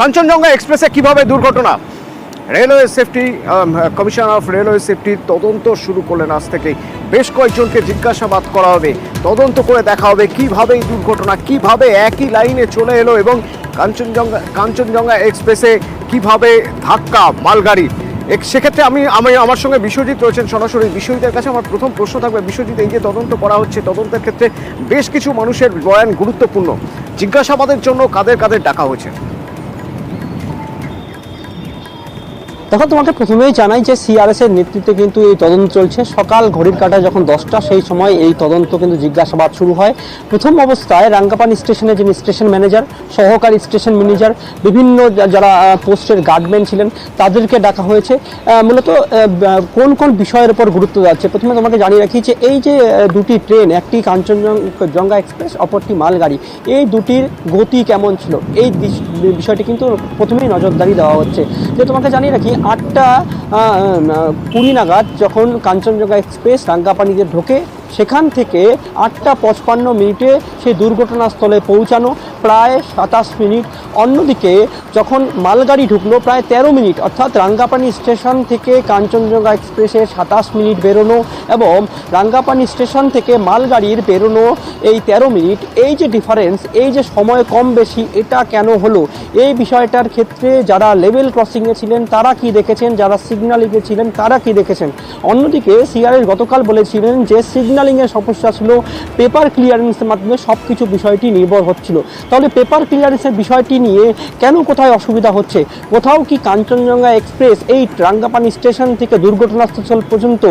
কাঞ্চনজঙ্ঘা এক্সপ্রেসে কিভাবে দুর্ঘটনা, railway safety commissioner of railway সেফটির তদন্ত শুরু করলেন আজ থেকেই। বেশ কয়েকজনকে জিজ্ঞাসাবাদ করা হবে, তদন্ত করে দেখা হবে কিভাবে এই দুর্ঘটনা, কিভাবে একই লাইনে চলে এলো এবং কাঞ্চনজঙ্ঘা এক্সপ্রেসে কিভাবে ধাক্কা মালগাড়ি। সেক্ষেত্রে আমার সঙ্গে বিশ্বজিৎ রয়েছেন সরাসরি। বিশ্বজিতের কাছে আমার প্রথম প্রশ্ন থাকবে, বিশ্বজিৎ, এই যে তদন্ত করা হচ্ছে, তদন্তের ক্ষেত্রে বেশ কিছু মানুষের বয়ান গুরুত্বপূর্ণ, জিজ্ঞাসাবাদের জন্য কাদের কাদের ডাকা হয়েছে? দেখো, তোমাকে প্রথমেই জানাই যে সিআরএস এর নেতৃত্বে কিন্তু এই তদন্ত চলছে। সকাল ঘড়ির কাঁটায় যখন 10টা, সেই সময় এই তদন্ত কিন্তু জিজ্ঞাসাবাদ শুরু হয়। প্রথম অবস্থায় রাঙ্গাপানি স্টেশনে যিনি স্টেশন ম্যানেজার, সহকারী স্টেশন ম্যানেজার, বিভিন্ন যারা পোস্টের গার্ডম্যান ছিলেন তাদেরকে ডাকা হয়েছে। মূলত কোন কোন বিষয়ের উপর গুরুত্ব যাচ্ছে প্রথমে তোমাকে জানিয়ে রাখি যে এই যে দুটি ট্রেন, একটি কাঞ্চনজঙ্ঘা এক্সপ্রেস, অপরটি মালগাড়ি, এই দুটির গতি কেমন ছিল এই বিষয়টি কিন্তু প্রথমেই নজরদারি দেওয়া হচ্ছে। যে তোমাকে জানিয়ে রাখি 8টা 20 নাগাদ যখন কাঞ্চনজঙ্ঘা এক্সপ্রেস রাঙ্গাপানিতে ঢোকে, সেখান থেকে 8টা 55 সেই দুর্ঘটনাস্থলে পৌঁছানো প্রায় 27 মিনিট। অন্যদিকে যখন মালগাড়ি ঢুকলো প্রায় 13 মিনিট, অর্থাৎ রাঙ্গাপানি স্টেশন থেকে কাঞ্চনজঙ্ঘা এক্সপ্রেসের 27 মিনিট বেরোনো এবং রাঙ্গাপানি স্টেশন থেকে মালগাড়ির বেরোনো এই 13 মিনিট, এই যে ডিফারেন্স, এই যে সময় কম বেশি, এটা কেন হলো? এই বিষয়টার ক্ষেত্রে যারা লেভেল ক্রসিংয়ে ছিলেন তারা কি দেখেছেন, যারা সিগন্যালিংয়ে ছিলেন তারা কি দেখেছেন। অন্যদিকে সিআরএস গতকাল বলেছিলেন যে সিগন্যালিংয়ের সমস্যা ছিল, পেপার ক্লিয়ারেন্সের মাধ্যমে সব কিছু বিষয়টি নির্ভর হচ্ছিল। তাহলে পেপার ক্লিয়ারেন্সের বিষয়টি নিয়ে কেন কোথায় অসুবিধা হচ্ছে? কোথাও কি কাঞ্চনজঙ্ঘা এক্সপ্রেস এই রাঙ্গাপানি স্টেশন থেকে দুর্ঘটনাস্থল পর্যন্ত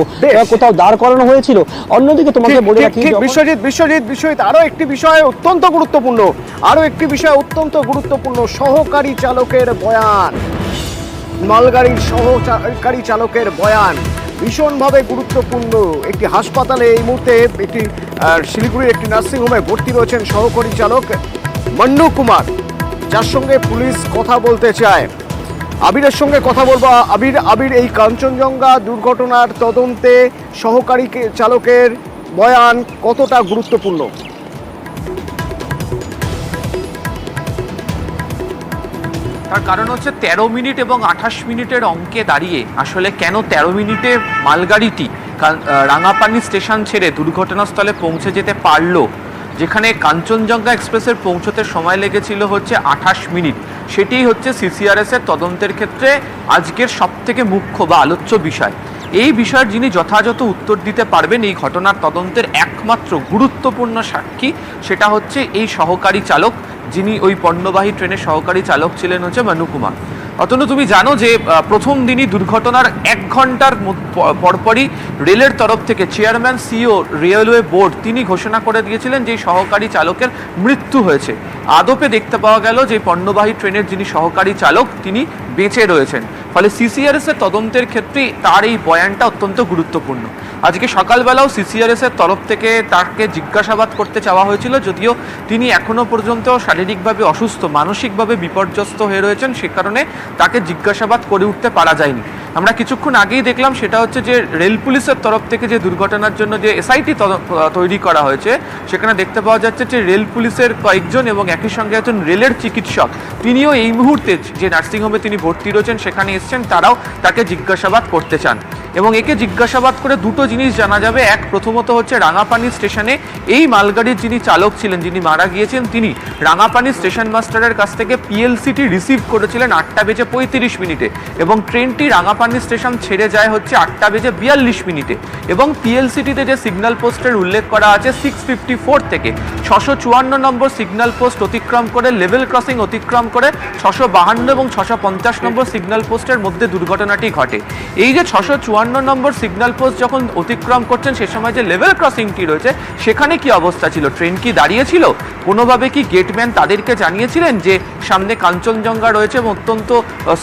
কোথাও দাঁড় করানো হয়েছিল? অন্যদিকে তোমাকে বলে রাখি বিশ্বজিৎ, আরো একটি বিষয় অত্যন্ত গুরুত্বপূর্ণ, সহকারী চালকের বয়ান, মালগাড়ির সহকারী চালকের বয়ান ভীষণভাবে গুরুত্বপূর্ণ। একটি হাসপাতালে এই মুহূর্তে, একটি শিলিগুড়ির একটি নার্সিংহোমে ভর্তি রয়েছেন সহকারী চালক মন্নু কুমার, যার সঙ্গে পুলিশ কথা বলতে চায়। আবিরের সঙ্গে কথা বলবো। আবির, এই কাঞ্চনজঙ্ঘা দুর্ঘটনার তদন্তে সহকারী চালকের বয়ান কতটা গুরুত্বপূর্ণ? তার কারণ হচ্ছে 13 মিনিট এবং 28 মিনিটের অঙ্কে দাঁড়িয়ে আসলে কেন 13 মিনিটে মালগাড়িটি রাঙ্গাপানি স্টেশন ছেড়ে দুর্ঘটনাস্থলে পৌঁছে যেতে পারলো, যেখানে কাঞ্চনজঙ্ঘা এক্সপ্রেসের পৌঁছতে সময় লেগেছিল হচ্ছে 28 মিনিট। সেটিই হচ্ছে সিসিআরএস এর তদন্তের ক্ষেত্রে আজকের সবথেকে মুখ্য বা আলোচ্য বিষয়। এই বিষয়ের যিনি যথাযথ উত্তর দিতে পারবেন, এই ঘটনার তদন্তের একমাত্র গুরুত্বপূর্ণ সাক্ষী, সেটা হচ্ছে এই সহকারী চালক, যিনি ওই পণ্যবাহী ট্রেনের সহকারী চালক ছিলেন হচ্ছে মনু কুমার। অতনু, তুমি জানো যে প্রথম দিনই দুর্ঘটনার 1 ঘন্টার পরপরই রেলের তরফ থেকে চেয়ারম্যান, সিইও, রেলওয়ে বোর্ড তিনি ঘোষণা করে দিয়েছিলেন যে সহকারী চালকের মৃত্যু হয়েছে। আদপে দেখতে পাওয়া গেল যে পণ্যবাহী ট্রেনের যিনি সহকারী চালক তিনি বেঁচে রয়েছেন। ফলে সিসিআরএস এর তদন্তের ক্ষেত্রে তার এই বয়ানটা অত্যন্ত গুরুত্বপূর্ণ। আজকে সকালবেলাও সিসিআরএস এর তরফ থেকে তাকে জিজ্ঞাসাবাদ করতে চাওয়া হয়েছিল, যদিও তিনি এখনো পর্যন্ত শারীরিকভাবে অসুস্থ, মানসিকভাবে বিপর্যস্ত হয়ে রয়েছেন, সে কারণে তাকে জিজ্ঞাসাবাদ করে উঠতে পারা যায়নি। আমরা কিছুক্ষণ আগেই দেখলাম, সেটা হচ্ছে যে রেল পুলিশের তরফ থেকে যে দুর্ঘটনার জন্য যে এসআইটি তৈরি করা হয়েছে, সেখানে দেখতে পাওয়া যাচ্ছে যে রেল পুলিশের কয়েকজন এবং একই সঙ্গে একজন রেলের চিকিৎসক, তিনিও এই মুহূর্তে যে নার্সিংহোমে তিনি ভর্তি রয়েছেন সেখানে এসছেন, তারাও তাকে জিজ্ঞাসাবাদ করতে চান। এবং একে জিজ্ঞাসাবাদ করে দুটো জিনিস জানা যাবে। এক, প্রথমত হচ্ছে রাঙ্গাপানি স্টেশনে এই মালগাড়ির যিনি চালক ছিলেন, যিনি মারা গিয়েছেন, তিনি রাঙ্গাপানি স্টেশন মাস্টারের কাছ থেকে পিএলসিটি রিসিভ করেছিলেন 8টা 35 এবং ট্রেনটি রাঙ্গাপানি স্টেশন ছেড়ে যায় হচ্ছে 8টা 42 এবং পিএলসিটিতে যে সিগন্যাল পোস্টের উল্লেখ করা আছে 654 থেকে 654 নম্বর সিগন্যাল পোস্ট অতিক্রম করে, লেভেল ক্রসিং অতিক্রম করে 652 এবং 650 নম্বর সিগন্যাল পোস্টের মধ্যে দুর্ঘটনাটি ঘটে। এই যে 654 নম্বর সিগন্যাল পোস্ট যখন অতিক্রম করছেন, সে সময় যে লেভেল ক্রসিংটি রয়েছে সেখানে কি অবস্থা ছিল? ট্রেন কি দাঁড়িয়েছিল? কোনোভাবে কি গেটম্যান তাদেরকে জানিয়েছিলেন যে সামনে কাঞ্চনজঙ্ঘা রয়েছে এবং অত্যন্ত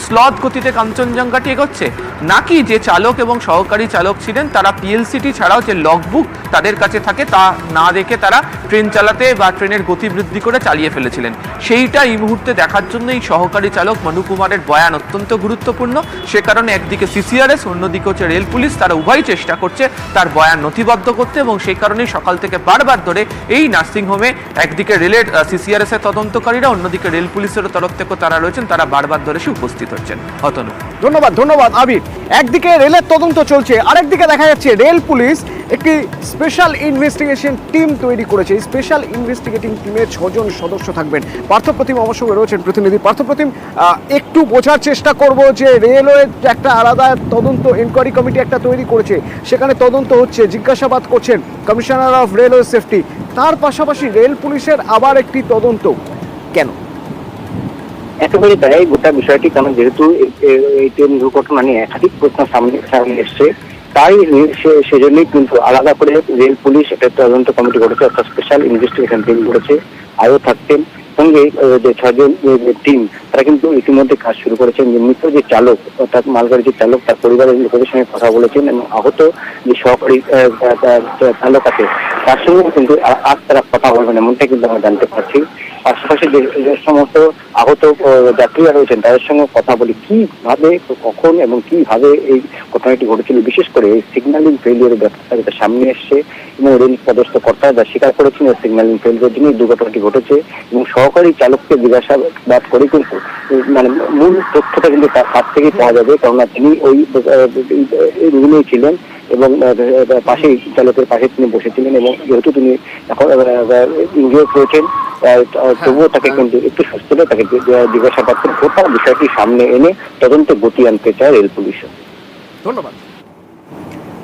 স্লথ গতিতে কাঞ্চনজঙ্ঘাটি এগোচ্ছে? নাকি যে চালক এবং সহকারী চালক ছিলেন তারা পিএলসিটি ছাড়াও যে লগবুক তাদের কাছে থাকে তা না দেখে তারা ট্রেন চালাতে বা ট্রেনের গতি বৃদ্ধি করে চালিয়ে ফেলেছিলেন? সেইটা এই মুহূর্তে দেখার জন্য এই সহকারী চালক মনু কুমারের বয়ান অত্যন্ত গুরুত্বপূর্ণ। সে কারণে একদিকে সিসিআরএস, অন্যদিকে হচ্ছে রেল পুলিশ, তারা উভয় চেষ্টা করছে তার বয়ান নথিবদ্ধ করতে, এবং সেই কারণেই সকাল থেকে বারবার ধরে এই নার্সিংহোমে একদিকে রেলের সিসিআরএস এর তদন্তকারীরা, অন্যদিকে রেল পুলিশের তরফ থেকে তারা রয়েছেন, তারা বারবার ধরে সে উপস্থিত হচ্ছেন। অতনু, ধন্যবাদ আবির। একদিকে রেলের তদন্ত চলছে, আরেকদিকে দেখা যাচ্ছে রেল পুলিশ একটি স্পেশাল ইনভেস্টিগেশন টিম তৈরি করেছে। এই স্পেশাল ইনভেস্টিগেটিং টিমে 6 জন সদস্য থাকবেন। পার্থপ্রতিম আমার সঙ্গে রয়েছেন প্রতিনিধি। পার্থপ্রতিম, একটু বোঝার চেষ্টা করব যে রেলওয়ে একটা আলাদা তদন্ত ইনকোয়ারি কমিটি একটা তৈরি করেছে, সেখানে তদন্ত হচ্ছে, জিজ্ঞাসাবাদ করছেন কমিশনার অফ রেলওয়ে সেফটি, তার পাশাপাশি রেল পুলিশের আবার একটি তদন্ত, কেন? একেবারে তাই গোটা বিষয়টি, কারণ যেহেতু এই ট্রেন দুর্ঘটনা নিয়ে একাধিক প্রশ্ন সামনে এসছে, তাই সেজন্যই কিন্তু আলাদা করে রেল পুলিশ একটা তদন্ত কমিটি করেছে, একটা স্পেশাল ইনভেস্টিগেশন টিম করেছে। আরও থাকতেন সঙ্গে যে 6 জন টিম, তারা কিন্তু ইতিমধ্যে কাজ শুরু করেছেন। যে মৃত যে চালক, অর্থাৎ মালগাড়ির যে চালক, তার পরিবারের লোকেদের সঙ্গে কথা বলেছেন, এবং আহত যে সহকারী চালক আছে তার সঙ্গেও কিন্তু আজ তারা কথা বলবেন, এমনটাই কিন্তু আমরা জানতে পারছি। পাশাপাশি যে সমস্ত আহত যাত্রীরা রয়েছেন তাদের সঙ্গে কথা বলি কিভাবে, কখন এবং কিভাবে এই ঘটনাটি ঘটেছিল, বিশেষ করে এই সিগন্যালিং ফেলিয়ারের ব্যাপারটা যেটা সামনে এসছে, এবং রেল পদস্থ কর্তারা যা স্বীকার করেছেন সিগন্যালিং ফেলিয়ারের জন্য এই দুর্ঘটনাটি ঘটেছে, এবং সহকারী চালককে জিজ্ঞাসাবাদ করে কিন্তু মানে মূল তথ্যটা কিন্তু তার হাত থেকেই পাওয়া যাবে, কেননা তিনি ওই রুমেই ছিলেন এবং পাশেই চালকের পাশে তিনি বসেছিলেন, এবং যেহেতু তিনি এখন ইনজিওর্ড হয়েছেন তবুও তাকে কিন্তু একটু সুস্থ হলে তাকে জিজ্ঞাসাবাদ করে গোটা বিষয়টি সামনে এনে তদন্তে গতি আনতে চায় রেল পুলিশ। ধন্যবাদ।